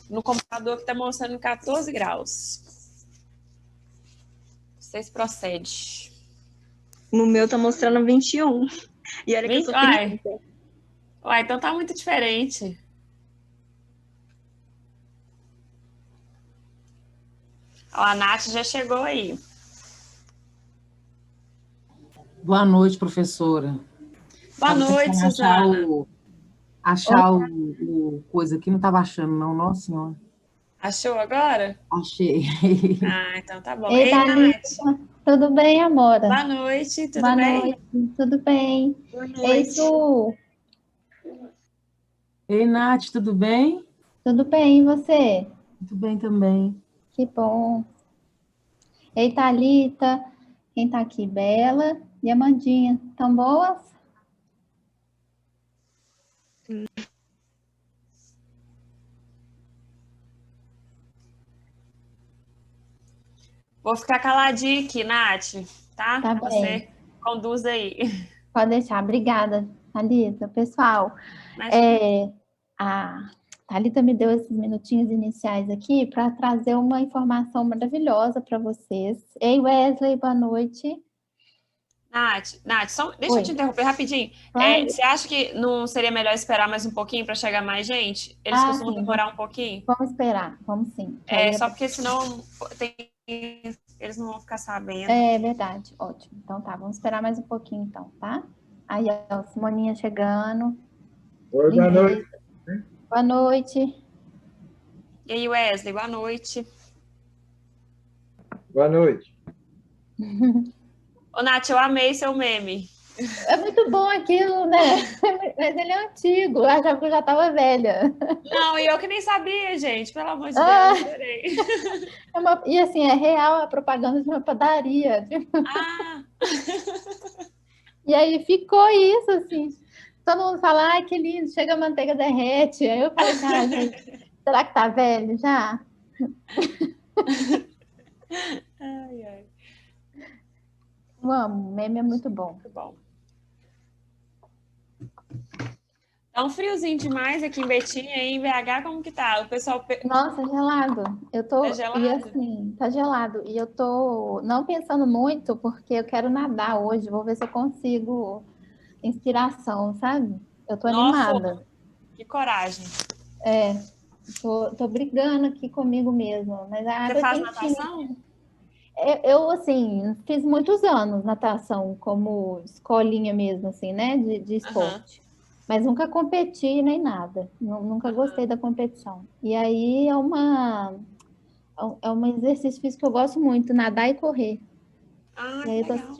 no computador que tá mostrando 14 graus. Não sei se procede. No meu tá mostrando 21. E olha que eu 20? sou Uai, frienta. uai, então tá muito diferente. Ó, a Nath já chegou aí. Boa noite, professora. Boa Estava noite, tentando Suzana. achar o coisa aqui, não estava achando, não. Nossa Senhora. Achou agora? Achei. Ah, então tá bom. Ei, Ei, Thalita, Nath. tudo bem, Amora? Boa noite, tudo Boa bem? noite, tudo bem? Boa Ei, noite. Su, Ei, Nath, tudo bem? tudo bem, e você? Tudo bem também. Que bom. Ei, Thalita, quem tá aqui? Bela e Amandinha, tão boas? Vou ficar caladinha aqui, Nath, tá? Tá bem, Você conduz aí. pode deixar. Obrigada, Thalita. Pessoal, Imagina. a Thalita me deu esses minutinhos iniciais aqui para trazer uma informação maravilhosa para vocês. Ei, Wesley, boa noite. Nath, deixa eu te Oi, interromper rapidinho. claro. Você acha que não seria melhor esperar mais um pouquinho para chegar mais gente? Eles Ah, costumam sim, demorar um pouquinho? vamos esperar, vamos sim. Que aí Só porque senão eles não vão ficar sabendo. é verdade, ótimo. Então tá, vamos esperar mais um pouquinho então, tá? Aí, ó, Simoninha chegando. Oi, boa noite. Lindeza. Boa noite. E aí, Wesley, boa noite. Boa noite. Ô, Nath, eu amei seu meme. É muito bom aquilo, né? Mas ele é antigo, eu achava que eu já estava velha. Não, e eu que nem sabia, gente. Pelo amor de Ah, Deus, adorei. e assim, é real a propaganda de uma padaria. Ah, E aí ficou isso, assim. Todo mundo fala, ai, que lindo, chega a manteiga derrete. Aí eu falei assim, ah, gente, será que tá velho já? ai, ai. Eu amo, meme é muito bom. Muito bom. Tá um friozinho demais aqui em Betim, aí em BH, como que tá? O pessoal Nossa, gelado. é E gelado? assim, tá gelado. E eu tô não pensando muito, porque eu quero nadar hoje. Vou ver se eu consigo inspiração, sabe? Eu tô Nossa, animada. que coragem. Tô brigando aqui comigo mesma. Mas a Você água é faz quentinha. natação? Eu, assim, fiz muitos anos natação como escolinha mesmo, assim, né? De Aham, esporte. Mas nunca competi nem nada. Nunca aham. gostei da competição. E aí é um exercício físico que eu gosto muito, nadar e correr. Ah, E que aí legal.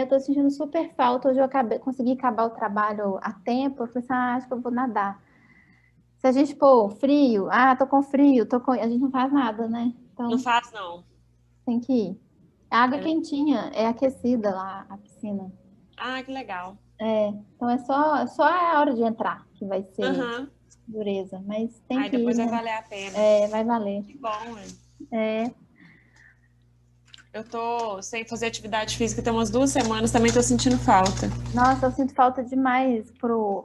eu tô sentindo super falta. Hoje consegui acabar o trabalho a tempo. Eu falei assim, acho que eu vou nadar. Se a gente pôr frio, tô com frio, a gente não faz nada, né? Não Então faz, não. tem que ir. A água é É- quentinha, é aquecida lá, a piscina. Ah, que legal. Então é só a hora de entrar que vai ser Aham. dureza. Mas tem Aí que ir, depois vai né? valer a pena. Vai valer. Que bom, hein? É, Eu tô sem fazer atividade física tem umas 2 semanas, também tô sentindo falta. Nossa, eu sinto falta demais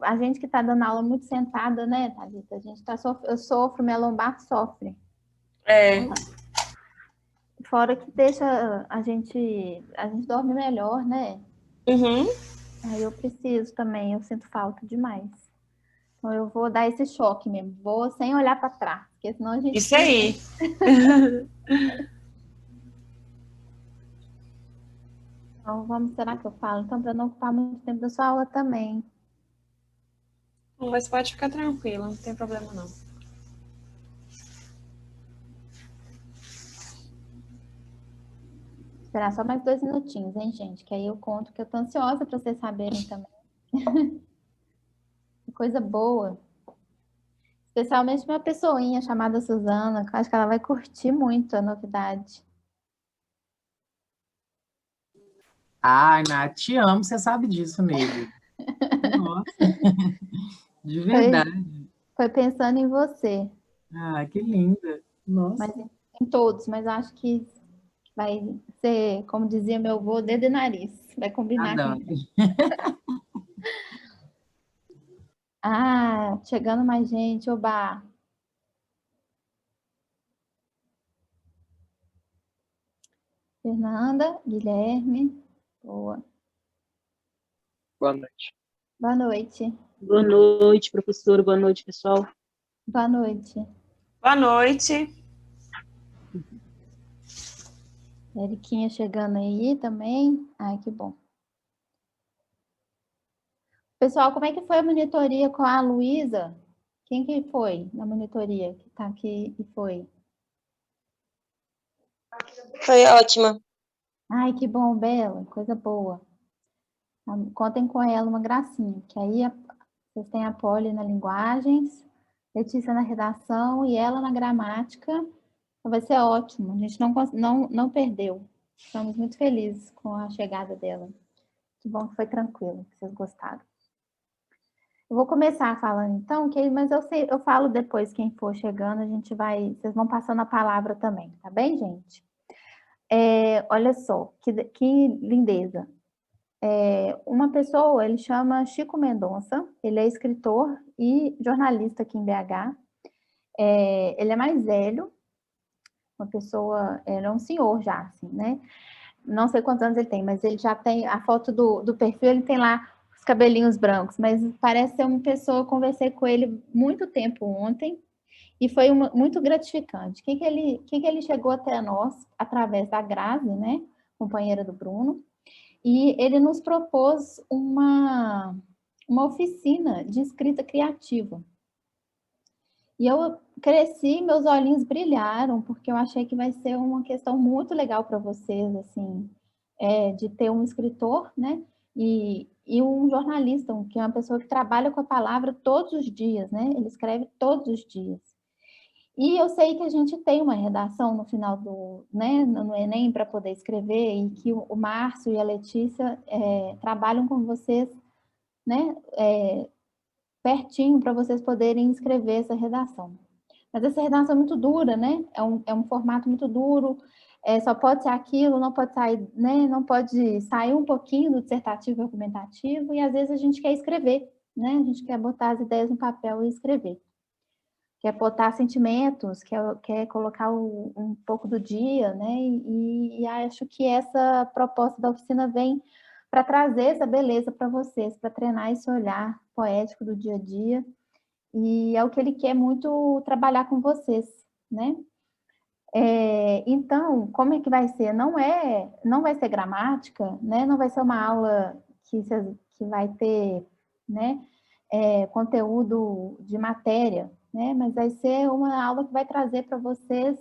a gente que está dando aula muito sentada, né, Thalita? A gente eu sofro, minha lombar sofre. É. Fora que deixa a gente dorme melhor, né? Uhum. Aí eu preciso também, eu sinto falta demais. Então eu vou dar esse choque mesmo, vou sem olhar para trás, porque senão a gente Isso fica. aí. Então vamos, será que eu falo? Então, para não ocupar muito tempo da sua aula também. Mas pode ficar tranquila, não tem problema não. Esperar só mais 2 minutinhos, hein, gente? Que aí eu conto que eu tô ansiosa para vocês saberem também. Que coisa boa. Especialmente uma pessoinha chamada Suzana, que eu acho que ela vai curtir muito a novidade. Ai, Nath, te amo, você sabe disso, nego. Nossa, de Foi, verdade. foi pensando em você, Ah, que linda. mas Nossa. em todos, mas acho que vai ser, como dizia meu avô, dedo e nariz. Vai combinar com. Adoro. Chegando mais gente, oba. Fernanda, Guilherme, boa. Boa noite. Boa noite. Boa noite, professora. Boa noite, pessoal. Boa noite. Boa noite. Eriquinha chegando aí também. Ai, que bom. Pessoal, como é que foi a monitoria com a Luísa? Quem que foi na monitoria que tá aqui e foi? Foi ótima. Ai, que bom, Bela, coisa boa. Contem com ela uma gracinha, que aí vocês têm a Poli na linguagens, Letícia na redação e ela na gramática. Vai ser ótimo, a gente não perdeu. Estamos muito felizes com a chegada dela. Que bom que foi tranquilo, que vocês gostaram. Eu vou começar falando então, mas eu falo depois quem for chegando, vocês vão passando a palavra também, tá bem, gente? Olha só, que lindeza. Uma pessoa, ele chama Chico Mendonça, ele é escritor e jornalista aqui em BH. Ele é mais velho, uma pessoa, ele é um senhor já, assim, né? Não sei quantos anos ele tem, mas ele já tem, a foto do perfil, ele tem lá os cabelinhos brancos, mas parece ser uma pessoa, eu conversei com ele muito tempo ontem, e foi muito gratificante. Que ele chegou até nós, através da Grazi, né, companheira do Bruno, e ele nos propôs uma oficina de escrita criativa. E eu cresci, meus olhinhos brilharam, porque eu achei que vai ser uma questão muito legal para vocês, assim, de ter um escritor, né, e um jornalista, que é uma pessoa que trabalha com a palavra todos os dias, né, ele escreve todos os dias. E eu sei que a gente tem uma redação no final no Enem para poder escrever, e que o Márcio e a Letícia trabalham com vocês, né, pertinho para vocês poderem escrever essa redação. Mas essa redação é muito dura, né? É um formato muito duro, só pode ser aquilo, não pode sair, né? Não pode sair um pouquinho do dissertativo e argumentativo, e às vezes a gente quer escrever, né? A gente quer botar as ideias no papel e escrever. Quer botar sentimentos, quer colocar um pouco do dia, né? E acho que essa proposta da oficina vem para trazer essa beleza para vocês, para treinar esse olhar poético do dia a dia. E é o que ele quer muito trabalhar com vocês, né? Então, como é que vai ser? Não vai ser gramática, né? Não vai ser uma aula que vai ter, né, conteúdo de matéria, né? Mas vai ser uma aula que vai trazer para vocês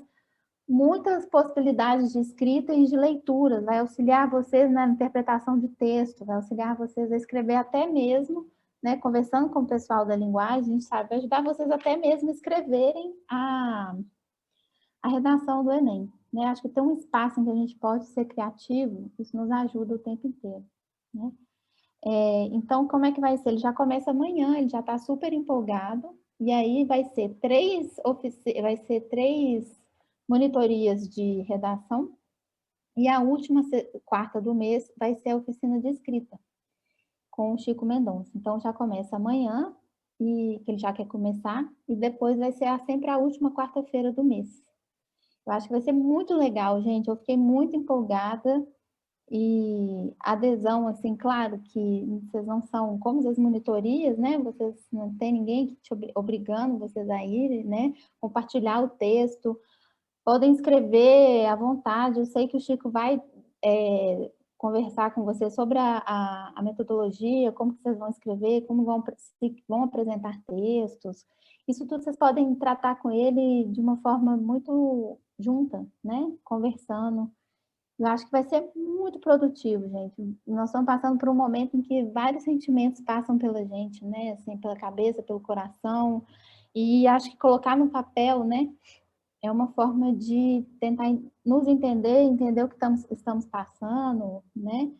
muitas possibilidades de escrita e de leitura, vai auxiliar vocês na interpretação de texto, vai auxiliar vocês a escrever até mesmo, né, conversando com o pessoal da linguagem, a gente sabe, vai ajudar vocês até mesmo a escreverem a redação do Enem, né? Acho que tem um espaço em que a gente pode ser criativo, isso nos ajuda o tempo inteiro, né? Então, como é que vai ser? Ele já começa amanhã, ele já está super empolgado, e aí vai ser três monitorias de redação, e a última quarta do mês vai ser a oficina de escrita com o Chico Mendonça. Então, já começa amanhã, que ele já quer começar, e depois vai ser sempre a última quarta-feira do mês. Eu acho que vai ser muito legal, gente. Eu fiquei muito empolgada, e a adesão, assim, claro que vocês não são como as monitorias, né? Vocês não tem ninguém te obrigando vocês a irem, né? Compartilhar o texto, podem escrever à vontade. Eu sei que o Chico vai conversar com vocês sobre a metodologia, como que vocês vão escrever, como vão apresentar textos. Isso tudo vocês podem tratar com ele de uma forma muito junta, né? Conversando. Eu acho que vai ser muito produtivo, gente. Nós estamos passando por um momento em que vários sentimentos passam pela gente, né? Assim, pela cabeça, pelo coração. E acho que colocar no papel, né? É uma forma de tentar nos entender o que estamos passando, né?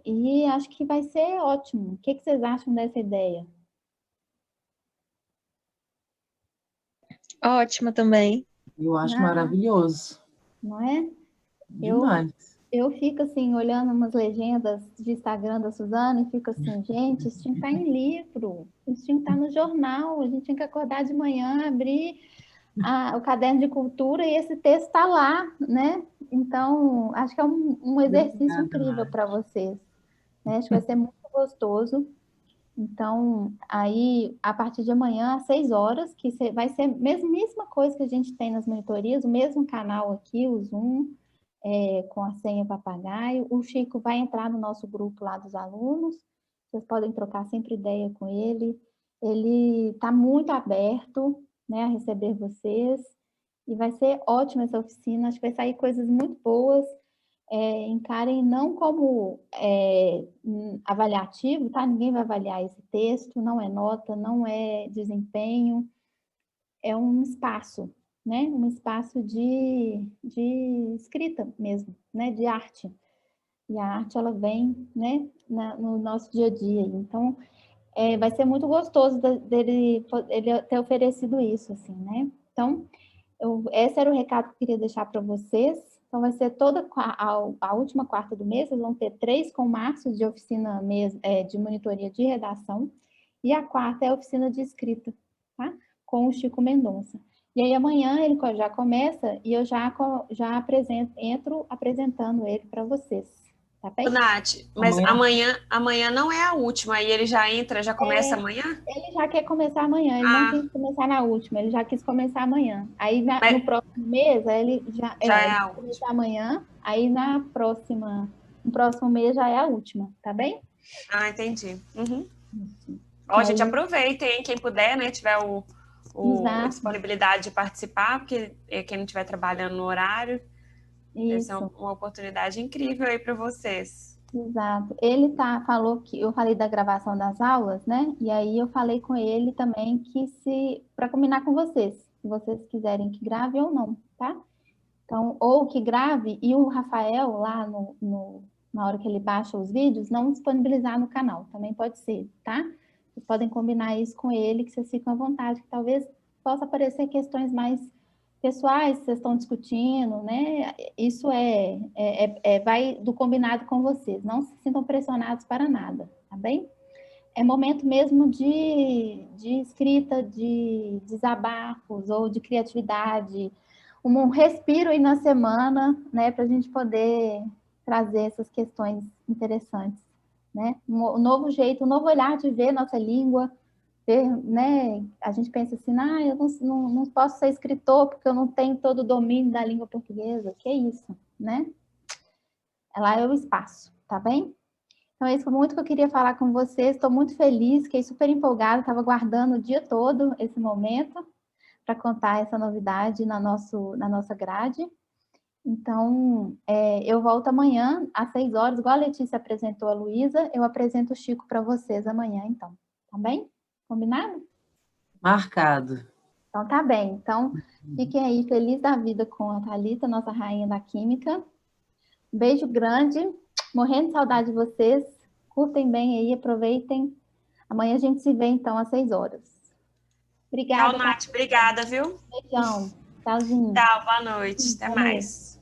E acho que vai ser ótimo. O que vocês acham dessa ideia? Ótima também. Eu acho maravilhoso. Não é? Demais. Eu fico assim, olhando umas legendas de Instagram da Suzana e fico assim, gente, isso tinha que estar em livro, isso tinha que estar no jornal, a gente tinha que acordar de manhã, abrir o caderno de cultura e esse texto está lá, né? Então, acho que é um exercício Obrigada, incrível Nath. para vocês, né? Acho que vai ser muito gostoso. Então, aí, a partir de amanhã, às 6 horas, vai ser a mesmíssima coisa que a gente tem nas monitorias, o mesmo canal aqui, o Zoom, com a senha papagaio. O Chico vai entrar no nosso grupo lá dos alunos, vocês podem trocar sempre ideia com ele. Ele está muito aberto, né, a receber vocês, e vai ser ótima essa oficina, acho que vai sair coisas muito boas. Encarem não como avaliativo, tá? Ninguém vai avaliar esse texto, não é nota, não é desempenho, é um espaço, né? Um espaço de escrita mesmo, né? De arte. E a arte, ela vem, né? No nosso dia a dia. Então, vai ser muito gostoso dele ter oferecido isso, assim, né? Então, esse era o recado que eu queria deixar para vocês. Então, vai ser toda a última quarta do mês, vocês vão ter 3 com o Márcio de oficina de monitoria de redação, e a quarta é a oficina de escrita, tá? Com o Chico Mendonça. E aí, amanhã ele já começa e eu já entro apresentando ele para vocês, tá bem? Nath, mas amanhã não é a última, aí ele já entra, já começa amanhã? Ele já quer começar amanhã, ele não quis começar na última, ele já quis começar amanhã. Aí no próximo mês, ele já é a última. Começar amanhã, aí no próximo mês já é a última, tá bem? Ah, entendi. Uhum. Ó, gente, aproveitem, hein? Quem puder, né, tiver a disponibilidade de participar, porque quem não estiver trabalhando no horário, essa é uma oportunidade incrível aí para vocês. Exato. Ele falou que eu falei da gravação das aulas, né? E aí eu falei com ele também para combinar com vocês, se vocês quiserem que grave ou não, tá? Então, ou que grave e o Rafael lá na hora que ele baixa os vídeos, não disponibilizar no canal, também pode ser, tá? Vocês podem combinar isso com ele, que vocês ficam à vontade, que talvez possa aparecer questões mais pessoais que vocês estão discutindo, né? Isso vai do combinado com vocês. Não se sintam pressionados para nada, tá bem? É momento mesmo de escrita, de desabafos ou de criatividade, um respiro aí na semana, né? Para a gente poder trazer essas questões interessantes, né? Um novo jeito, um novo olhar de ver nossa língua, né? A gente pensa assim, eu não posso ser escritor porque eu não tenho todo o domínio da língua portuguesa. Que isso, né? Lá é o espaço, tá bem? Então, isso foi muito que eu queria falar com vocês. Estou muito feliz, fiquei super empolgada, estava aguardando o dia todo esse momento para contar essa novidade na nossa grade. Então, eu volto amanhã às 6 horas, igual a Letícia apresentou a Luísa, eu apresento o Chico para vocês amanhã, então. Tá bem? Combinado? Marcado. Então, tá bem. Então, fiquem aí feliz da vida com a Thalita, nossa rainha da química. Um beijo grande, morrendo de saudade de vocês. Curtem bem aí, aproveitem. Amanhã a gente se vê, então, às 6 horas. Obrigada. Tchau, Nath. Obrigada, viu? Beijão. Tchauzinho. Tchau, boa noite. Até mais.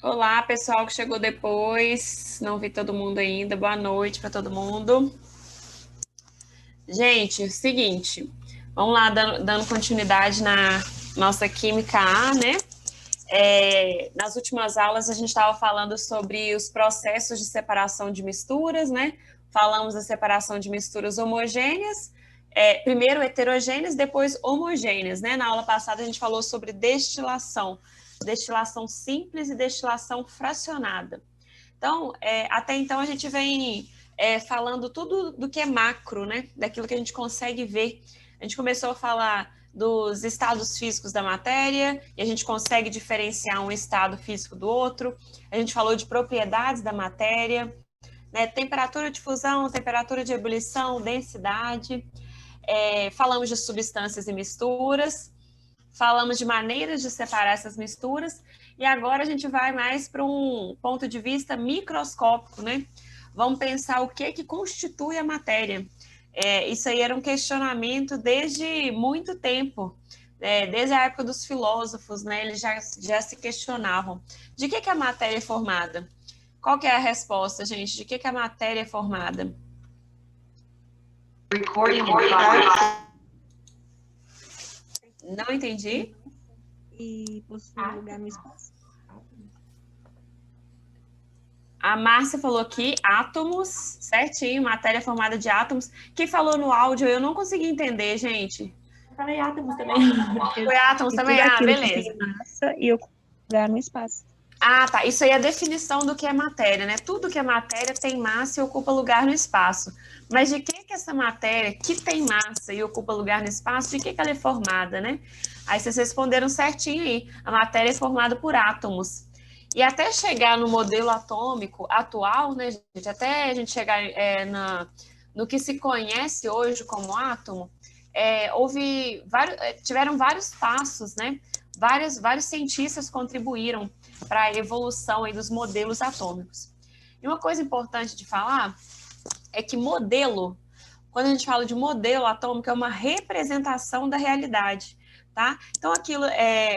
Olá, pessoal que chegou depois. Não vi todo mundo ainda. Boa noite para todo mundo. Gente, seguinte. Vamos lá, dando continuidade na nossa Química A, né? Nas últimas aulas, a gente estava falando sobre os processos de separação de misturas, né? Falamos da separação de misturas homogêneas, primeiro heterogêneas, depois homogêneas, né? Na aula passada, a gente falou sobre destilação simples e destilação fracionada. Então, até então, a gente vem falando tudo do que é macro, né? Daquilo que a gente consegue ver. A gente começou a falar dos estados físicos da matéria, e a gente consegue diferenciar um estado físico do outro. A gente falou de propriedades da matéria, né? Temperatura de fusão, temperatura de ebulição, densidade. Falamos de substâncias e misturas. Falamos de maneiras de separar essas misturas, e agora a gente vai mais para um ponto de vista microscópico, né? Vamos pensar o que constitui a matéria. Isso aí era um questionamento desde muito tempo, desde a época dos filósofos, né? Eles já se questionavam. De que a matéria é formada? Qual que é a resposta, gente? De que a matéria é formada? Não entendi. e possui lugar no espaço. A Márcia falou aqui, átomos, certinho, matéria formada de átomos. Quem falou no áudio, eu não consegui entender, gente. Eu falei átomos também. Foi átomos E também? tudo Ah, aquilo que beleza. tem massa e ocupa lugar no espaço. Ah, tá. Isso aí é a definição do que é matéria, né? Tudo que é matéria tem massa e ocupa lugar no espaço. Mas de que essa matéria que tem massa e ocupa lugar no espaço, de que ela é formada, né? Aí vocês responderam certinho aí. A matéria é formada por átomos. E até chegar no modelo atômico atual, né, gente? Até a gente chegar no que se conhece hoje como átomo, tiveram vários passos, né? Vários cientistas contribuíram para a evolução aí dos modelos atômicos. E uma coisa importante de falar é que modelo, quando a gente fala de modelo atômico, é uma representação da realidade, tá? Então,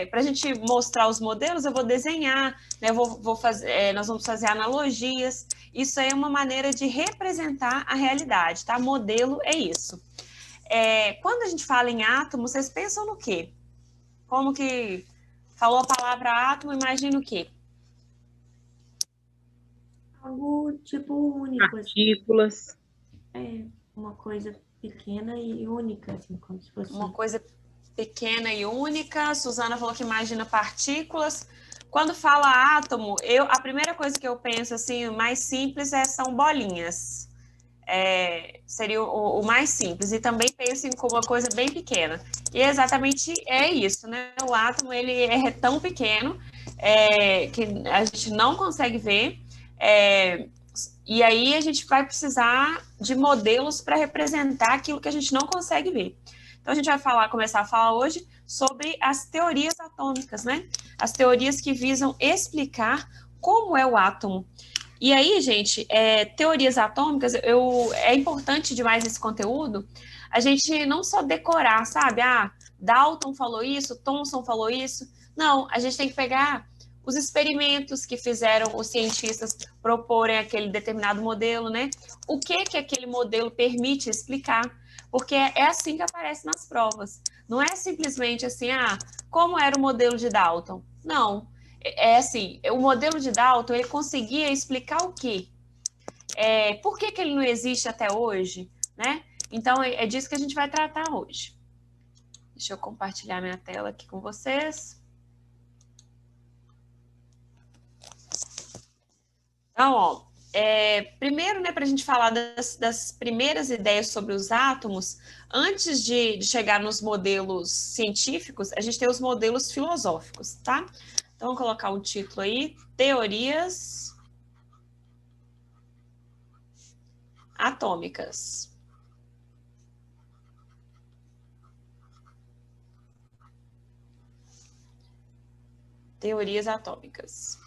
para a gente mostrar os modelos, eu vou desenhar, né? Nós vamos fazer analogias. Isso aí é uma maneira de representar a realidade, tá? Modelo é isso. Quando a gente fala em átomo, vocês pensam no quê? Como que falou a palavra átomo, imagina o quê? Algo tipo único, assim. Partículas. Uma coisa pequena e única, assim, como se fosse... Uma coisa pequena e única. Suzana falou que imagina partículas. Quando fala átomo, a primeira coisa que eu penso, assim, o mais simples são bolinhas. Seria o mais simples. E também penso em uma coisa bem pequena. E exatamente é isso, né? O átomo, ele é tão pequeno que a gente não consegue ver. E aí a gente vai precisar de modelos para representar aquilo que a gente não consegue ver. Então a gente vai começar a falar hoje sobre as teorias atômicas, né? As teorias que visam explicar como é o átomo. E aí, gente, teorias atômicas, é importante demais esse conteúdo, a gente não só decorar, sabe? Dalton falou isso, Thomson falou isso. Não, a gente tem que pegar os experimentos que fizeram os cientistas proporem aquele determinado modelo, né? O que aquele modelo permite explicar, porque é assim que aparece nas provas. Não é simplesmente assim, como era o modelo de Dalton? Não, é assim, o modelo de Dalton, ele conseguia explicar o quê? Por que ele não existe até hoje, né? Então, é disso que a gente vai tratar hoje. Deixa eu compartilhar minha tela aqui com vocês. Então, primeiro, né, para a gente falar das primeiras ideias sobre os átomos, antes de chegar nos modelos científicos, a gente tem os modelos filosóficos, tá? Então, vou colocar o título aí, Teorias Atômicas. Teorias atômicas.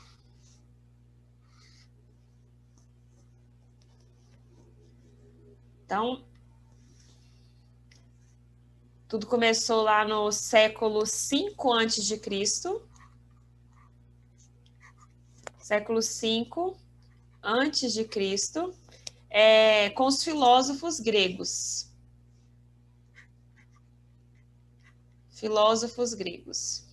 Então, tudo começou lá no século V a.C. Século V a.C., com os filósofos gregos. Filósofos gregos.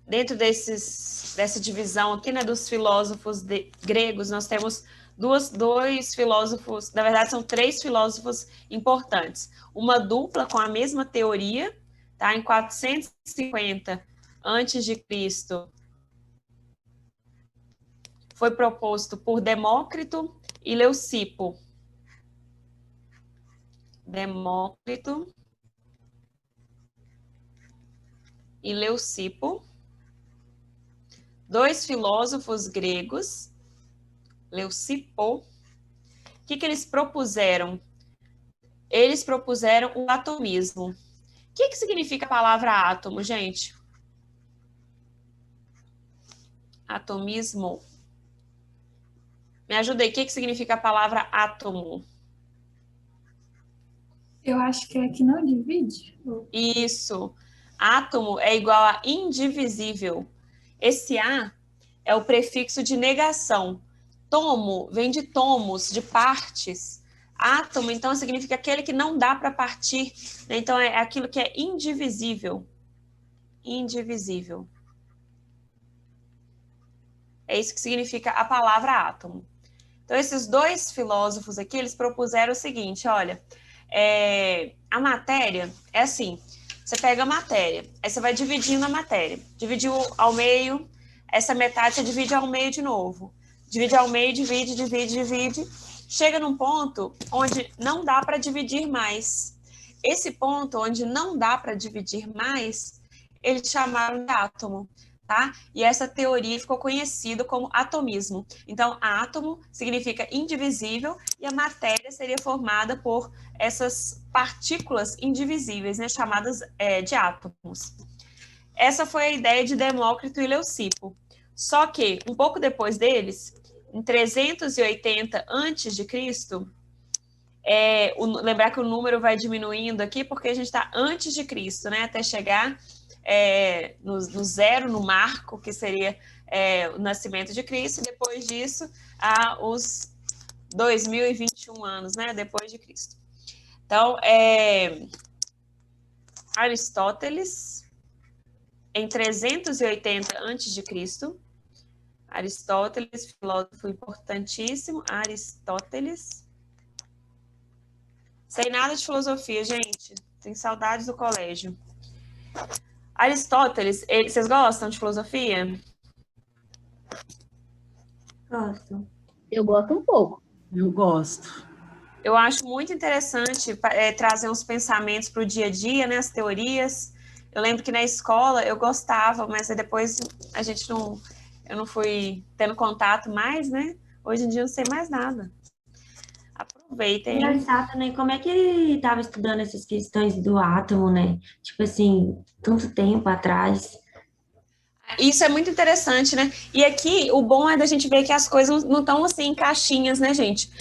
Dentro dessa divisão aqui, né, dos filósofos gregos, nós temos dois filósofos, na verdade são três filósofos importantes. Uma dupla com a mesma teoria, tá? Em 450 a.C., foi proposto por Demócrito e Leucipo. Demócrito e Leucipo. Dois filósofos gregos, Leucipo. O que eles propuseram? Eles propuseram o atomismo. O que significa a palavra átomo, gente? Atomismo. Me ajuda aí, o que significa a palavra átomo? Eu acho que é que não divide. Isso. Átomo é igual a indivisível. Esse A é o prefixo de negação. Tomo vem de tomos, de partes. Átomo, então, significa aquele que não dá para partir, né? Então, é aquilo que é indivisível. Indivisível. É isso que significa a palavra átomo. Então, esses dois filósofos aqui, eles propuseram o seguinte, olha, a matéria é assim, você pega a matéria, aí você vai dividindo a matéria, dividiu ao meio, essa metade você divide ao meio de novo, divide ao meio, divide, chega num ponto onde não dá para dividir mais. Esse ponto onde não dá para dividir mais, eles chamaram de átomo. Tá? E essa teoria ficou conhecida como atomismo. Então, átomo significa indivisível e a matéria seria formada por essas partículas indivisíveis, né, chamadas de átomos. Essa foi a ideia de Demócrito e Leucipo. Só que, um pouco depois deles, em 380 a.C., lembrar que o número vai diminuindo aqui porque a gente está antes de Cristo, né, até chegar no zero, no marco, que seria o nascimento de Cristo, e depois disso, os 2021 anos, né, depois de Cristo. Então, Aristóteles, em 380 a.C., Aristóteles, filósofo importantíssimo, Aristóteles. Sei nada de filosofia, gente, tenho saudades do colégio. Aristóteles, vocês gostam de filosofia? Gosto. Eu gosto um pouco. Eu gosto. Eu acho muito interessante trazer uns pensamentos para o dia a dia, né, as teorias. Eu lembro que na escola eu gostava, mas aí depois eu não fui tendo contato mais, né? Hoje em dia eu não sei mais nada. Aproveitem. Engraçado, né? Como é que ele estava estudando essas questões do átomo, né? Tipo assim, tanto tempo atrás. Isso é muito interessante, né? E aqui, o bom é da gente ver que as coisas não estão assim em caixinhas, né, gente?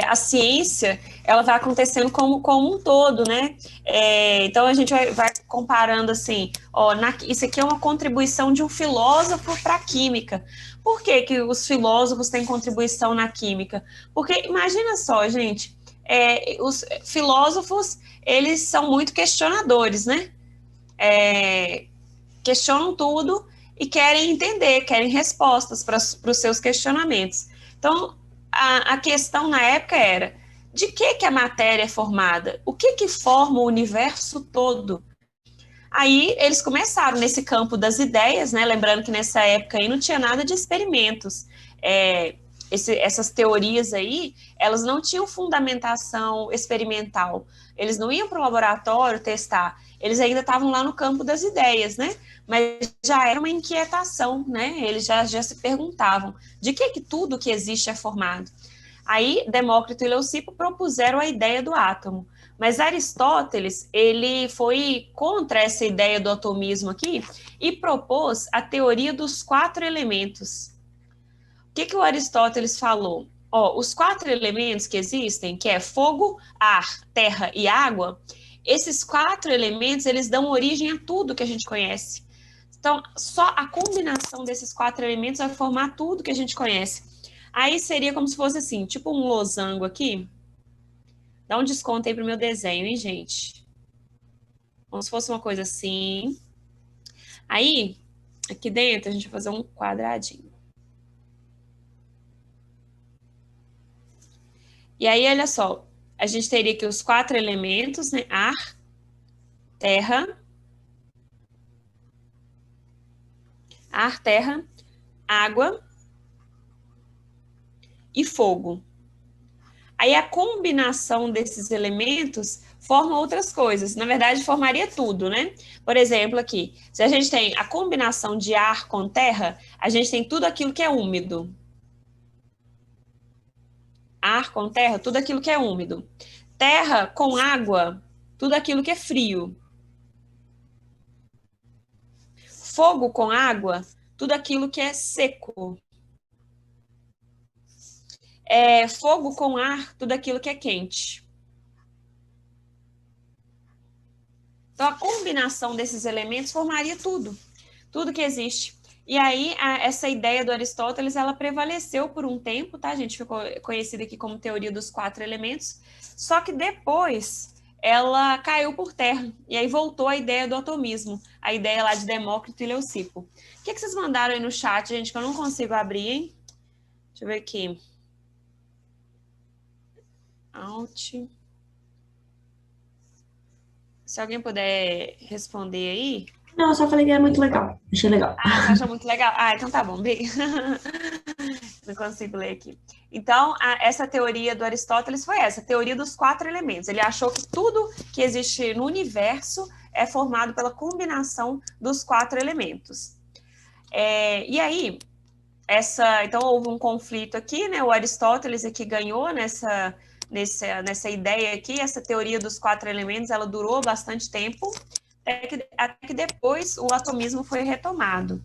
A ciência, ela vai acontecendo como um todo, né? Então, a gente vai comparando assim, isso aqui é uma contribuição de um filósofo para a química. Por que que os filósofos têm contribuição na química? Porque, imagina só, gente, os filósofos, eles são muito questionadores, né? Questionam tudo e querem entender, querem respostas para os seus questionamentos. Então, a questão na época era, de que a matéria é formada? O que forma o universo todo? Aí, eles começaram nesse campo das ideias, né? Lembrando que nessa época aí não tinha nada de experimentos. Essas teorias aí, elas não tinham fundamentação experimental. Eles não iam para o laboratório testar. Eles ainda estavam lá no campo das ideias, né? Mas já era uma inquietação, né? Eles já se perguntavam de que tudo que existe é formado. Aí, Demócrito e Leucipo propuseram a ideia do átomo. Mas Aristóteles, ele foi contra essa ideia do atomismo aqui e propôs a teoria dos 4 elementos. O que o Aristóteles falou? Os 4 elementos que existem, que é fogo, ar, terra e água, esses 4 elementos, eles dão origem a tudo que a gente conhece. Então, só a combinação desses 4 elementos vai formar tudo que a gente conhece. Aí seria como se fosse assim, tipo um losango aqui. Dá um desconto aí pro meu desenho, hein, gente? Como se fosse uma coisa assim. Aí, aqui dentro, a gente vai fazer um quadradinho. E aí, olha só, a gente teria aqui os 4 elementos, né? Ar, terra, água e fogo. Aí a combinação desses elementos forma outras coisas. Na verdade, formaria tudo, né? Por exemplo, aqui, se a gente tem a combinação de ar com terra, a gente tem tudo aquilo que é úmido. Ar com terra, tudo aquilo que é úmido. Terra com água, tudo aquilo que é frio. Fogo com água, tudo aquilo que é seco. Fogo com ar, tudo aquilo que é quente. Então, a combinação desses elementos formaria tudo. Tudo que existe. E aí, essa ideia do Aristóteles, ela prevaleceu por um tempo, tá? A gente ficou conhecida aqui como teoria dos 4 elementos, só que depois ela caiu por terra, e aí voltou a ideia do atomismo, a ideia lá de Demócrito e Leucipo. O que vocês mandaram aí no chat, gente, que eu não consigo abrir, hein? Deixa eu ver aqui. Alt. Se alguém puder responder aí. Não, eu só falei que era muito legal. Achei legal. Ah, você achou muito legal? Ah, então tá bom. Não consigo ler aqui. Então, essa teoria do Aristóteles foi essa, a teoria dos 4 elementos. Ele achou que tudo que existe no universo é formado pela combinação dos 4 elementos. E aí, então houve um conflito aqui, né? O Aristóteles aqui ganhou nessa ideia aqui, essa teoria dos 4 elementos, ela durou bastante tempo, até que depois o atomismo foi retomado.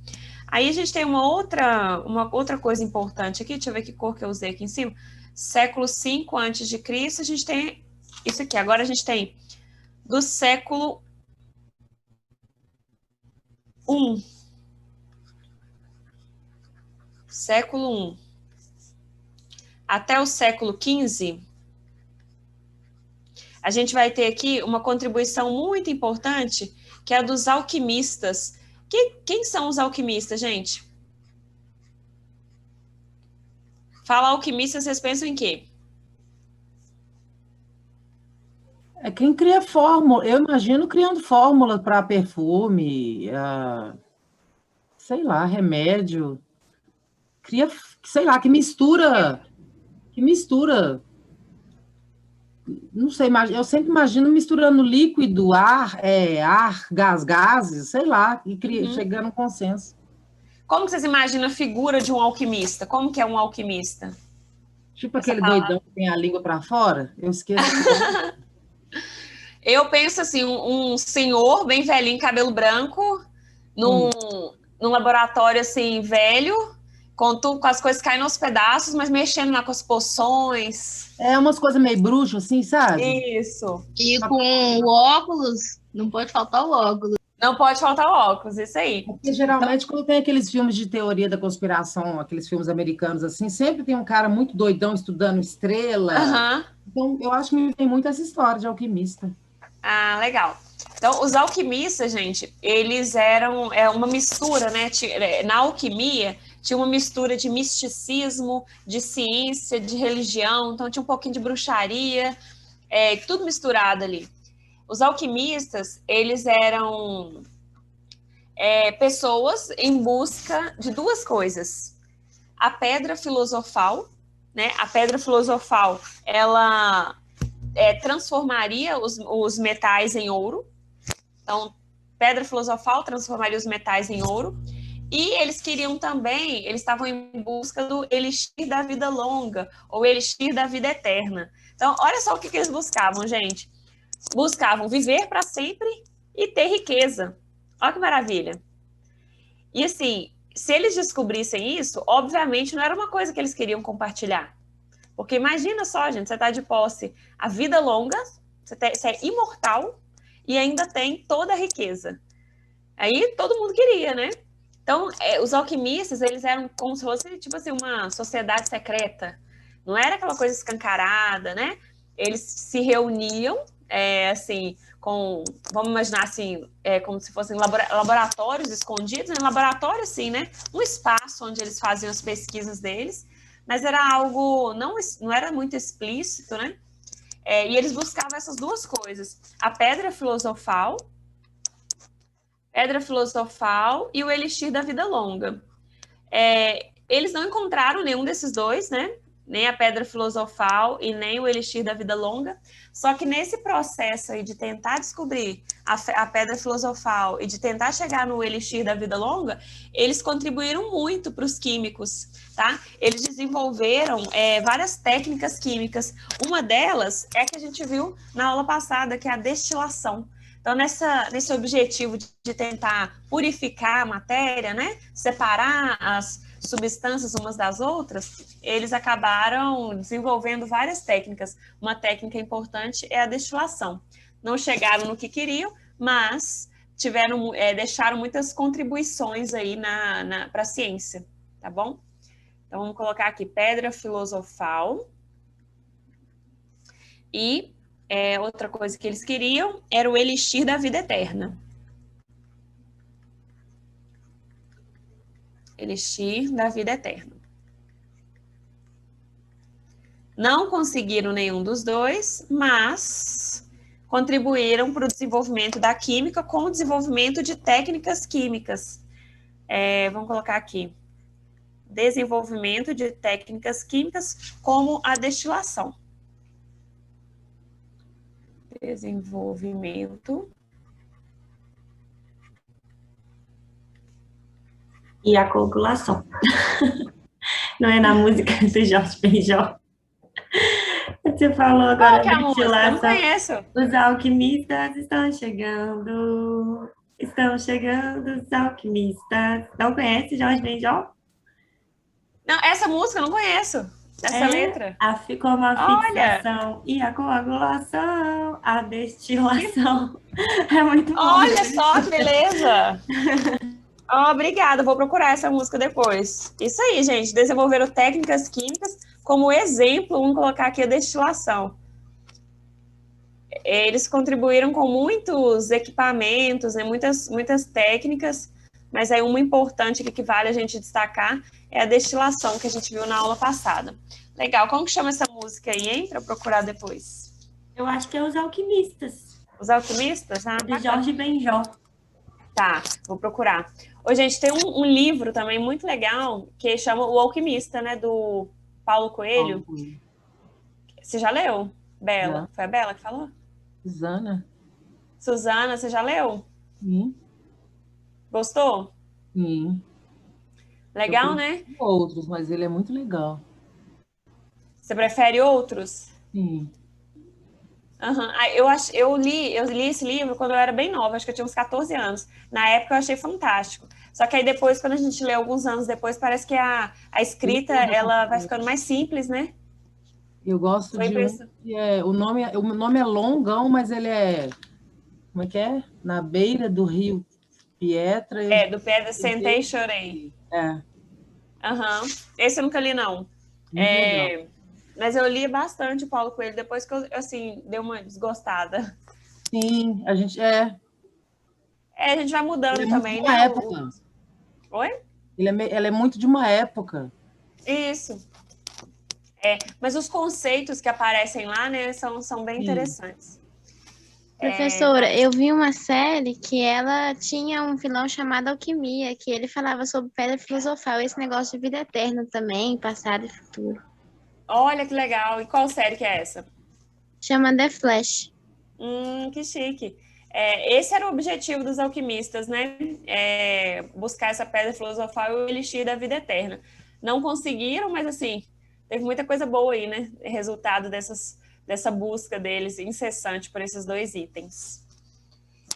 Aí a gente tem uma outra coisa importante aqui, deixa eu ver que cor que eu usei aqui em cima, século V a.C., a gente tem isso aqui, agora a gente tem do século I, século I, até o século XV, a gente vai ter aqui uma contribuição muito importante, que é a dos alquimistas. Quem são os alquimistas, gente? Fala alquimista, vocês pensam em quê? É quem cria fórmula. Eu imagino criando fórmula para perfume, sei lá, remédio. Cria, sei lá, que mistura. Não sei, eu sempre imagino misturando líquido, ar, gases, sei lá, e chegando a um consenso. Como que vocês imaginam a figura de um alquimista? Como que é um alquimista? Tipo aquele doidão que tem a língua para fora? Eu esqueço. Eu penso assim, um senhor bem velhinho, cabelo branco, num laboratório assim, velho, com as coisas caindo aos pedaços, mas mexendo lá com as poções. Umas coisas meio bruxo, assim, sabe? Isso. E com o óculos, não pode faltar o óculos. Não pode faltar o óculos, isso aí. Porque geralmente, quando tem aqueles filmes de teoria da conspiração, aqueles filmes americanos assim, sempre tem um cara muito doidão estudando estrela. Uhum. Então, eu acho que tem muito essa história de alquimista. Ah, legal. Então, os alquimistas, gente, eles eram uma mistura, né? Na alquimia, tinha uma mistura de misticismo, de ciência, de religião, então tinha um pouquinho de bruxaria, tudo misturado ali. Os alquimistas, eles eram pessoas em busca de 2 coisas. A pedra filosofal, né? A pedra filosofal, ela transformaria os metais em ouro. Então, pedra filosofal transformaria os metais em ouro. E eles queriam também, eles estavam em busca do elixir da vida longa, ou elixir da vida eterna. Então, olha só o que eles buscavam, gente. Buscavam viver para sempre e ter riqueza. Olha que maravilha. E assim, se eles descobrissem isso, obviamente não era uma coisa que eles queriam compartilhar. Porque imagina só, gente, você está de posse a vida longa, você é imortal e ainda tem toda a riqueza. Aí todo mundo queria, né? Então, os alquimistas, eles eram como se fosse, tipo assim, uma sociedade secreta. Não era aquela coisa escancarada, né? Eles se reuniam, assim, vamos imaginar assim, como se fossem laboratórios escondidos, né? Laboratório, assim, né? Um espaço onde eles faziam as pesquisas deles, mas era algo, não era muito explícito, né? E eles buscavam essas 2 coisas, a pedra filosofal e o elixir da vida longa. Eles não encontraram nenhum desses 2, né? Nem a pedra filosofal e nem o elixir da vida longa. Só que nesse processo aí de tentar descobrir a pedra filosofal e de tentar chegar no elixir da vida longa, eles contribuíram muito para os químicos, tá? Eles desenvolveram várias técnicas químicas. Uma delas é a que a gente viu na aula passada, que é a destilação. Então, nesse objetivo de tentar purificar a matéria, né? Separar as substâncias umas das outras, eles acabaram desenvolvendo várias técnicas. Uma técnica importante é a destilação. Não chegaram no que queriam, mas deixaram muitas contribuições aí para a ciência, tá bom? Então, vamos colocar aqui pedra filosofal. E outra coisa que eles queriam era o elixir da vida eterna. Elixir da vida eterna. Não conseguiram nenhum dos dois, mas contribuíram para o desenvolvimento da química com o desenvolvimento de técnicas químicas. Vamos colocar aqui. Desenvolvimento de técnicas químicas como a destilação. Desenvolvimento. E a coagulação. Não é na música do Jorge Benjol? Você falou agora que é a música? Eu não conheço. Os alquimistas estão chegando. Estão chegando os alquimistas. Não conhece Jorge Benjol? Não, essa música eu não conheço. Essa letra. Como a fixação e a coagulação, a destilação. É muito bom. Olha só que beleza. Obrigada, vou procurar essa música depois. Isso aí, gente, desenvolveram técnicas químicas. Como exemplo, vamos colocar aqui a destilação. Eles contribuíram com muitos equipamentos, né, muitas técnicas, mas aí uma importante que vale a gente destacar é a destilação, que a gente viu na aula passada. Legal, como que chama essa música aí, hein? Para procurar depois. Eu acho que é Os Alquimistas. Os Alquimistas? De Jorge Benjol. Tá, vou procurar. Ô, gente, tem um livro também muito legal que chama O Alquimista, né? Do Paulo Coelho. Você já leu? Bela? Já. Foi a Bela que falou? Suzana. Suzana, você já leu? Sim. Gostou? Sim. Legal, né? Outros, mas ele é muito legal. Você prefere outros? Sim. Uhum. Eu li esse livro quando eu era bem nova, acho que eu tinha uns 14 anos. Na época eu achei fantástico. Só que aí depois, quando a gente lê alguns anos depois, parece que a escrita ela vai ficando mais simples, né? Eu gosto de um que o nome é longão, mas ele é... Como é que é? Na beira do rio Pietra. Do Pedra Sentei e Chorei. Uhum. Esse eu nunca li, não. Mas eu li bastante o Paulo Coelho, depois que eu, assim, dei uma desgostada. Sim, a gente a gente vai mudando também, né? Época. Oi? Ela é muito de uma época. Isso. Mas os conceitos que aparecem lá, né, são bem interessantes. Professora, eu vi uma série que ela tinha um vilão chamado Alquimia, que ele falava sobre pedra filosofal, esse negócio de vida eterna também, passado e futuro. Olha que legal. E qual série que é essa? Chama The Flash. Que chique. Esse era o objetivo dos alquimistas, né? Buscar essa pedra filosofal e o elixir da vida eterna. Não conseguiram, mas assim, teve muita coisa boa aí, né? Resultado dessa busca deles incessante por esses dois itens.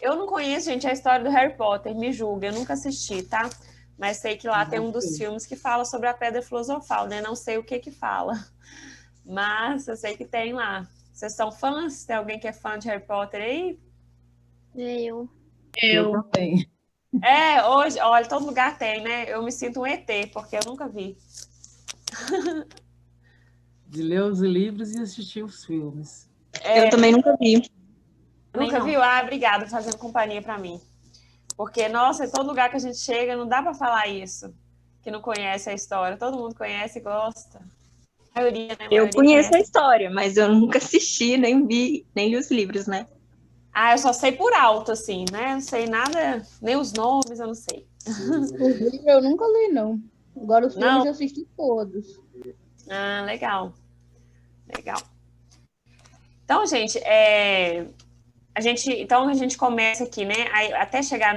Eu não conheço, gente, a história do Harry Potter, me julga, eu nunca assisti, tá? Mas sei que lá tem um dos filmes que fala sobre a pedra filosofal, né? Não sei o que fala, mas eu sei que tem lá. Vocês são fãs? Tem alguém que é fã de Harry Potter aí? Eu também. Hoje, olha, todo lugar tem, né? Eu me sinto um ET, porque eu nunca vi. De ler os livros e assistir os filmes. Eu também nunca vi. Nunca viu? Obrigada por fazer companhia para mim. Porque, nossa, em todo lugar que a gente chega, não dá para falar isso, que não conhece a história. Todo mundo conhece e gosta. A maioria, né? Eu conheço a história, mas eu nunca assisti, nem vi, nem li os livros, né? Eu só sei por alto, assim, né? Não sei nada, nem os nomes, eu não sei. Os livros eu nunca li, não. Agora os filmes eu assisti todos. Legal. Legal. Então, gente, a gente começa aqui, né? Até chegar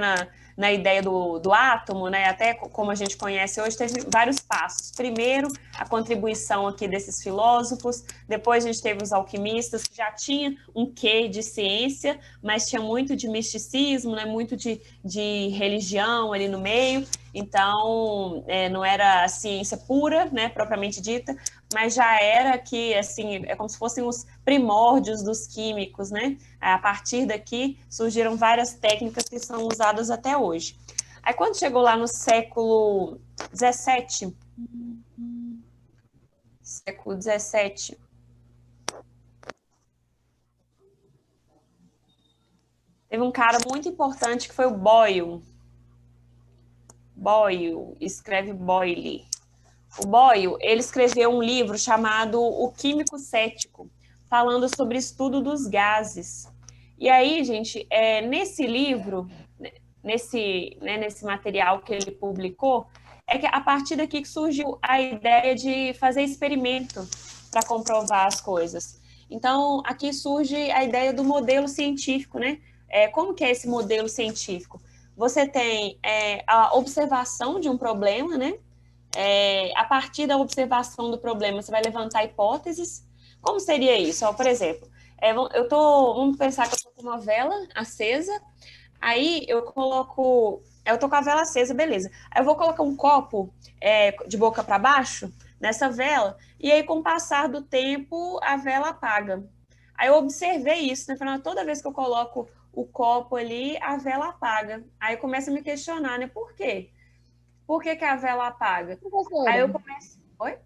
na ideia do átomo, né? Até como a gente conhece hoje, teve vários passos. Primeiro, a contribuição aqui desses filósofos. Depois a gente teve os alquimistas, que já tinha um quê de ciência, mas tinha muito de misticismo, né? Muito de religião ali no meio. Então, não era a ciência pura, né? Propriamente dita, mas já era que, assim, é como se fossem os primórdios dos químicos, né? A partir daqui surgiram várias técnicas que são usadas até hoje. Aí quando chegou lá no século XVII, teve um cara muito importante que foi o Boyle. Boyle, escreve Boyle. O Boyle, ele escreveu um livro chamado O Químico Cético, falando sobre estudo dos gases. E aí, gente, nesse livro, nesse material que ele publicou, é que a partir daqui que surgiu a ideia de fazer experimento para comprovar as coisas. Então, aqui surge a ideia do modelo científico, né? Como que é esse modelo científico? Você tem a observação de um problema, né? A partir da observação do problema, você vai levantar hipóteses. Como seria isso? Ó, por exemplo, vamos pensar que eu estou com uma vela acesa, aí eu tô com a vela acesa, beleza. Aí eu vou colocar um copo de boca para baixo nessa vela, e aí com o passar do tempo a vela apaga. Aí eu observei isso, né? Falando, toda vez que eu coloco o copo ali, a vela apaga. Aí começa a me questionar, né? Por quê? Por que a vela apaga? Professora, Aí eu começo... Oi?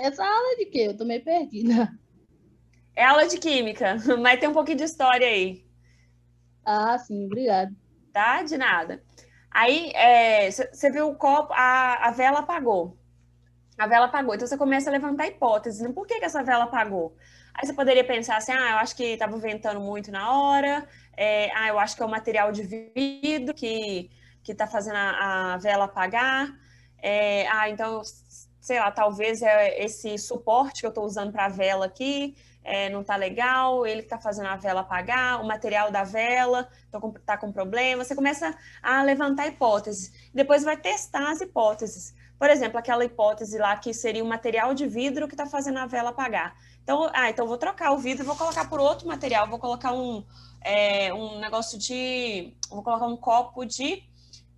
essa aula é de quê? Eu tô meio perdida. É aula de química, mas tem um pouquinho de história aí. Ah, sim, obrigada. Tá? De nada. Aí, você viu o copo, a vela apagou. A vela apagou. Então, você começa a levantar hipóteses. Né? Por que essa vela apagou? Aí você poderia pensar assim, eu acho que estava ventando muito na hora, eu acho que é o material de vidro que está fazendo a vela apagar, então, sei lá, talvez esse suporte que eu estou usando para a vela aqui não está legal, ele está fazendo a vela apagar, o material da vela está com problema. Você começa a levantar hipóteses, depois vai testar as hipóteses. Por exemplo, aquela hipótese lá que seria o material de vidro que está fazendo a vela apagar. Então, então vou trocar o vidro e vou colocar por outro material, vou colocar um negócio vou colocar um copo de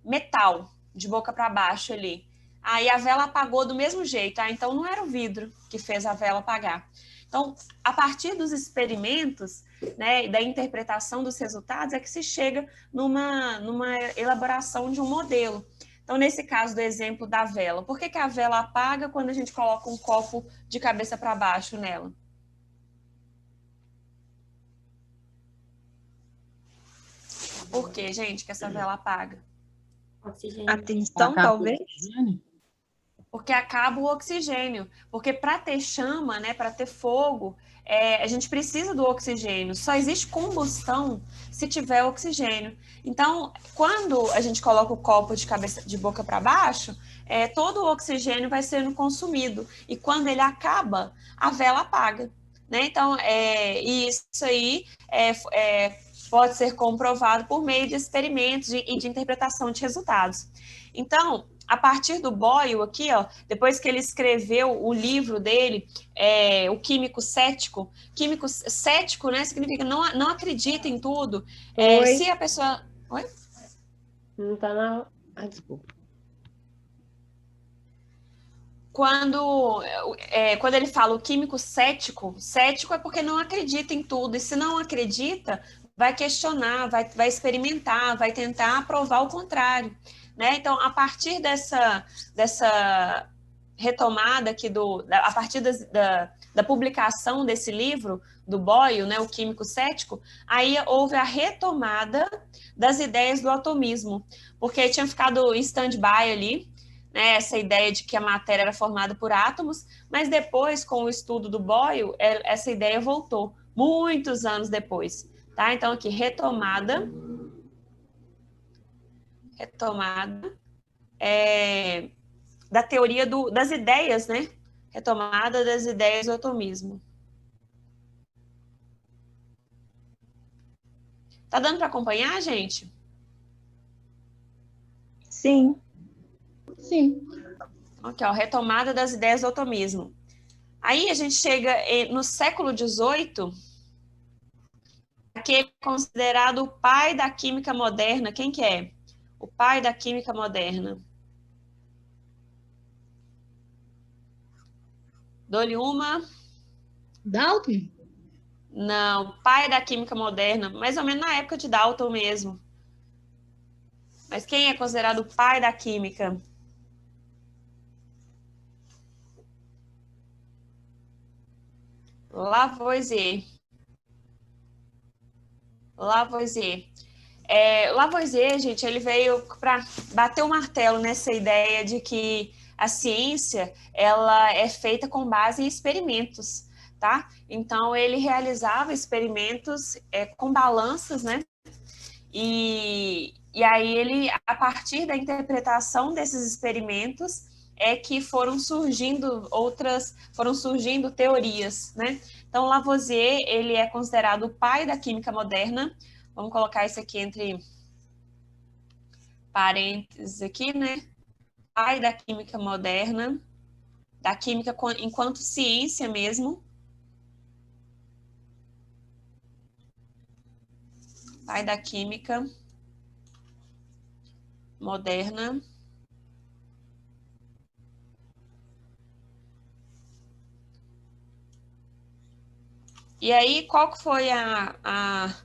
metal, de boca para baixo ali. Aí a vela apagou do mesmo jeito, então não era o vidro que fez a vela apagar. Então, a partir dos experimentos, né, e da interpretação dos resultados, é que se chega numa elaboração de um modelo. Então, nesse caso do exemplo da vela, por que a vela apaga quando a gente coloca um copo de cabeça para baixo nela? Por que, gente, que essa vela apaga? Oxigênio. Atenção, talvez. Porque acaba o oxigênio. Porque para ter chama, né, para ter fogo, a gente precisa do oxigênio. Só existe combustão se tiver oxigênio. Então, quando a gente coloca o copo de boca para baixo, todo o oxigênio vai sendo consumido. E quando ele acaba, a vela apaga. Né? Então, isso aí pode ser comprovado por meio de experimentos e de interpretação de resultados. Então, a partir do Boyle aqui, depois que ele escreveu o livro dele, O Químico Cético, químico cético, né, significa não acredita em tudo. Se a pessoa... Oi? Não tá na... desculpa. Quando ele fala o químico cético é porque não acredita em tudo. E se não acredita, vai questionar, vai experimentar, vai tentar provar o contrário. Né? Então, a partir dessa retomada aqui, a partir da publicação desse livro, do Boyle, né, o Químico Cético, aí houve a retomada das ideias do atomismo, porque tinha ficado em stand-by ali, né, essa ideia de que a matéria era formada por átomos, mas depois, com o estudo do Boyle, essa ideia voltou, muitos anos depois. Tá? Então, aqui, retomada da teoria das ideias, né? Retomada das ideias do atomismo. Tá dando para acompanhar, gente? Sim. Sim. Aqui, retomada das ideias do atomismo. Aí a gente chega no século XVIII, aquele considerado o pai da química moderna. Quem que é? O pai da química moderna. Dou-lhe uma. Dalton? Não, pai da química moderna, mais ou menos na época de Dalton mesmo. Mas quem é considerado o pai da química? Lavoisier. Lavoisier. Lavoisier, gente, ele veio para bater o martelo nessa ideia de que a ciência ela é feita com base em experimentos, tá? Então, ele realizava experimentos com balanças, né? E aí ele, a partir da interpretação desses experimentos, é que foram surgindo teorias, né? Então, Lavoisier, ele é considerado o pai da química moderna. Vamos colocar isso aqui entre parênteses aqui, né? Pai da química moderna, da química enquanto ciência mesmo. Pai da química moderna. E aí, qual que foi a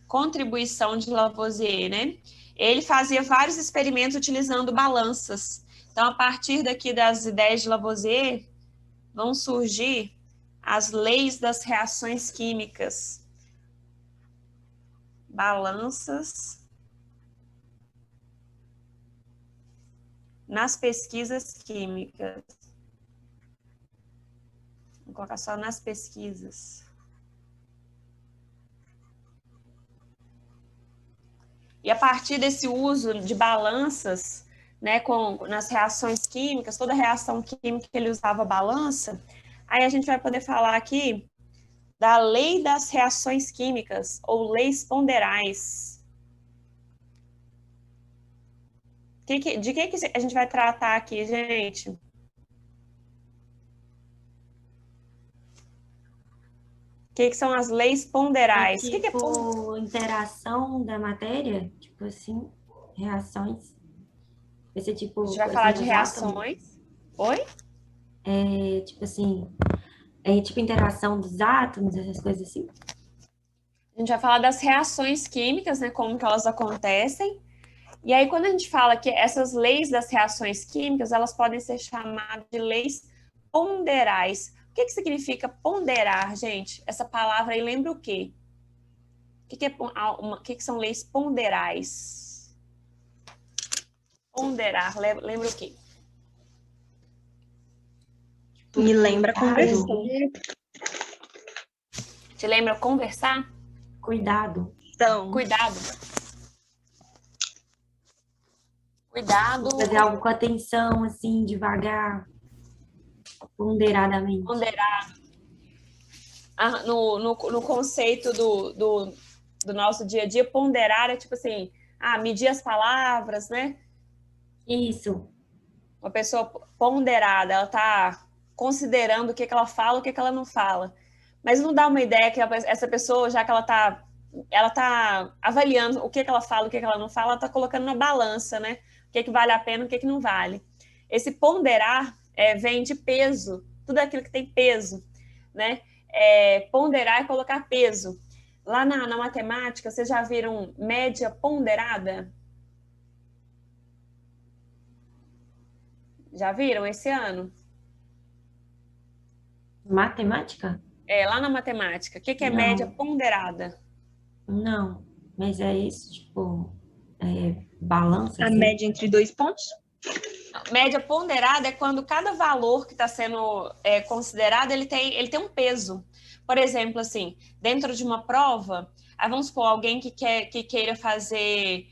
contribuição de Lavoisier, né? Ele fazia vários experimentos utilizando balanças. Então, a partir daqui das ideias de Lavoisier, vão surgir as leis das reações químicas. Balanças nas pesquisas químicas. Vou colocar só nas pesquisas. E a partir desse uso de balanças, né, nas reações químicas, toda reação química ele usava balança, aí a gente vai poder falar aqui da lei das reações químicas, ou leis ponderais. De que a gente vai tratar aqui, gente? O que são as leis ponderais? É tipo interação da matéria, tipo assim, reações. Vai ser tipo. A gente vai falar de reações. Oi? Tipo assim, tipo interação dos átomos, essas coisas assim. A gente vai falar das reações químicas, né? Como que elas acontecem. E aí, quando a gente fala que essas leis das reações químicas, elas podem ser chamadas de leis ponderais. O que significa ponderar, gente? Essa palavra aí lembra o quê? O que são leis ponderais? Ponderar, lembra o quê? Me lembra conversar. Te lembra conversar? Cuidado. Então. Cuidado. Cuidado. Fazer algo com atenção, assim, devagar. Ponderadamente. Ponderar. No conceito do nosso dia a dia, ponderar é tipo assim, medir as palavras, né? Isso. Uma pessoa ponderada, ela tá considerando o que ela fala, o que ela não fala. Mas não dá uma ideia que essa pessoa, já que ela tá avaliando o que ela fala, o que ela não fala, ela tá colocando na balança, né? O que vale a pena, o que não vale. Esse ponderar vem de peso, tudo aquilo que tem peso, né? Ponderar é colocar peso. Lá na matemática, vocês já viram média ponderada? Já viram esse ano? Matemática? Lá na matemática. O que é média ponderada? Não, mas é isso, tipo, balança. A média entre 2 pontos? Média ponderada é quando cada valor que está sendo considerado, ele tem um peso. Por exemplo, assim, dentro de uma prova, aí vamos supor, alguém que queira fazer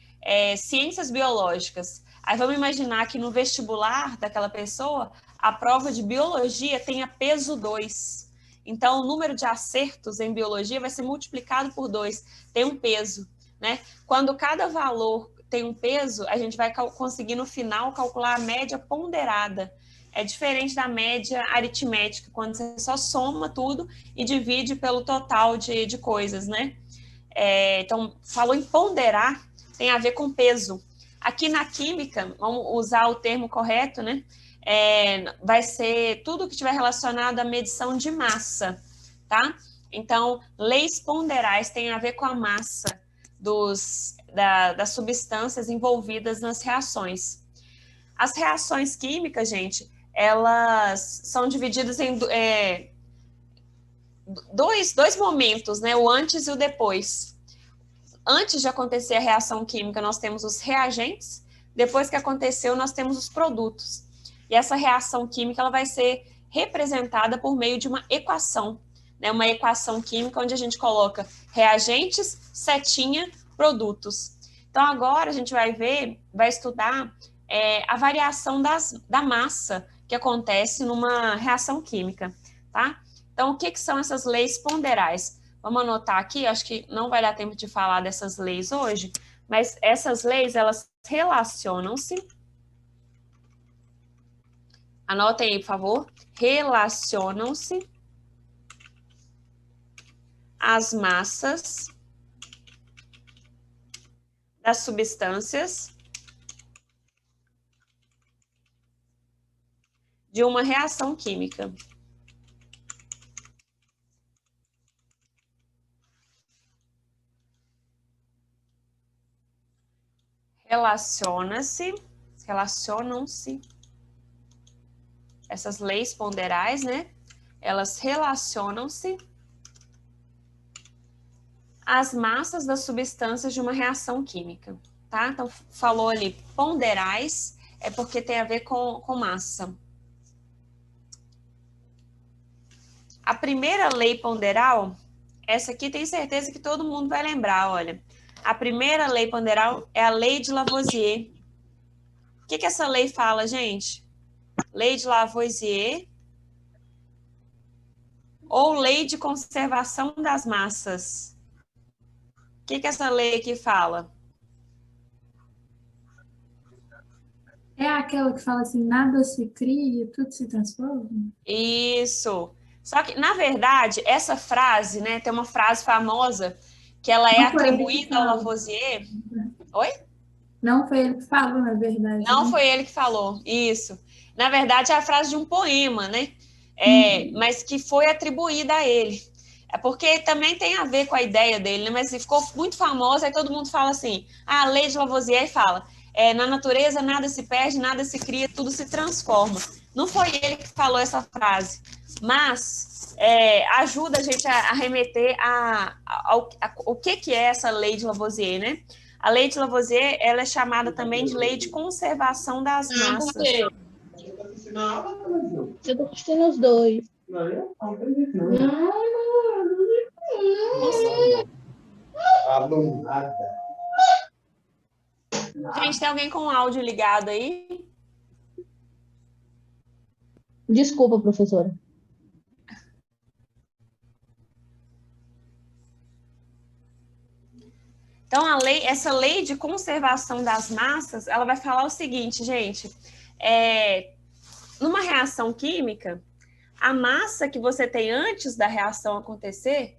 ciências biológicas. Aí vamos imaginar que no vestibular daquela pessoa, a prova de biologia tenha peso 2. Então, o número de acertos em biologia vai ser multiplicado por 2. Tem um peso, né? Quando cada valor tem um peso, a gente vai conseguir no final calcular a média ponderada. É diferente da média aritmética, quando você só soma tudo e divide pelo total de coisas, né? Então, falou em ponderar, tem a ver com peso. Aqui na química, vamos usar o termo correto, né? vai ser tudo que estiver relacionado à medição de massa, tá? Então, leis ponderais têm a ver com a massa das substâncias envolvidas nas reações. As reações químicas, gente, elas são divididas em dois momentos, né? O antes e o depois. Antes de acontecer a reação química, nós temos os reagentes. Depois que aconteceu, nós temos os produtos. E essa reação química ela vai ser representada por meio de uma equação, né? Uma equação química onde a gente coloca reagentes, setinha, produtos. Então, agora a gente vai estudar a variação da massa que acontece numa reação química, tá? Então, o que são essas leis ponderais? Vamos anotar aqui, acho que não vai dar tempo de falar dessas leis hoje, mas essas leis, elas relacionam-se. Anotem aí, por favor. Relacionam-se às massas das substâncias de uma reação química. Relacionam-se essas leis ponderais, né? Elas relacionam-se às massas das substâncias de uma reação química, tá? Então, falou ali ponderais, é porque tem a ver com massa. A primeira lei ponderal, essa aqui tem certeza que todo mundo vai lembrar, olha. A primeira lei ponderal é a lei de Lavoisier. O que essa lei fala, gente? Lei de Lavoisier ou lei de conservação das massas? O que essa lei aqui fala? É aquela que fala assim, nada se cria, tudo se transforma? Isso. Só que, na verdade, essa frase, né, tem uma frase famosa que ela é atribuída ao Lavoisier. Oi? Não foi ele que falou, na verdade. Não foi ele que falou, isso. Na verdade, é a frase de um poema, né? Mas que foi atribuída a ele. É porque também tem a ver com a ideia dele, né? Mas ficou muito famosa, aí todo mundo fala assim, a lei de Lavoisier fala, na natureza nada se perde, nada se cria, tudo se transforma. Não foi ele que falou essa frase, mas ajuda a gente a remeter ao que é essa lei de Lavoisier, né? A lei de Lavoisier, ela é chamada também de lei de conservação das massas. Eu tô assistindo os dois. Gente, tem alguém com o áudio ligado aí? Desculpa, professora. Então, essa lei de conservação das massas, ela vai falar o seguinte, gente, numa reação química, a massa que você tem antes da reação acontecer,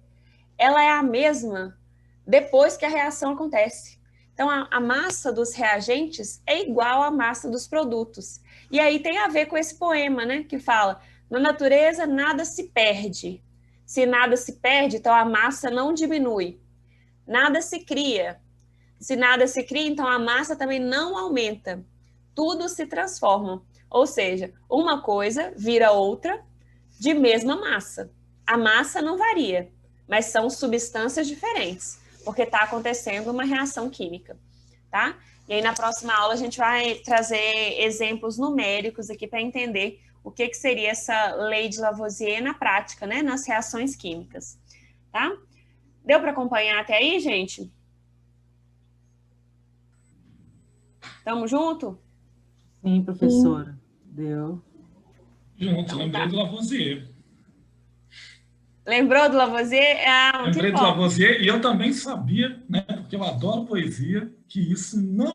ela é a mesma depois que a reação acontece. Então, a massa dos reagentes é igual à massa dos produtos. E aí tem a ver com esse poema, né, que fala, na natureza nada se perde. Se nada se perde, então a massa não diminui. Nada se cria. Se nada se cria, então a massa também não aumenta. Tudo se transforma. Ou seja, uma coisa vira outra de mesma massa. A massa não varia, mas são substâncias diferentes, porque está acontecendo uma reação química, tá? E aí na próxima aula a gente vai trazer exemplos numéricos aqui para entender o que seria essa lei de Lavoisier na prática, né? Nas reações químicas, tá? Deu para acompanhar até aí, gente? Tamo junto? Sim, professora. Deu. Junto, lembrei do Lavoisier. Lembrou do Lavoisier? Lembrei do Lavoisier e eu também sabia, né, porque eu adoro poesia, que isso não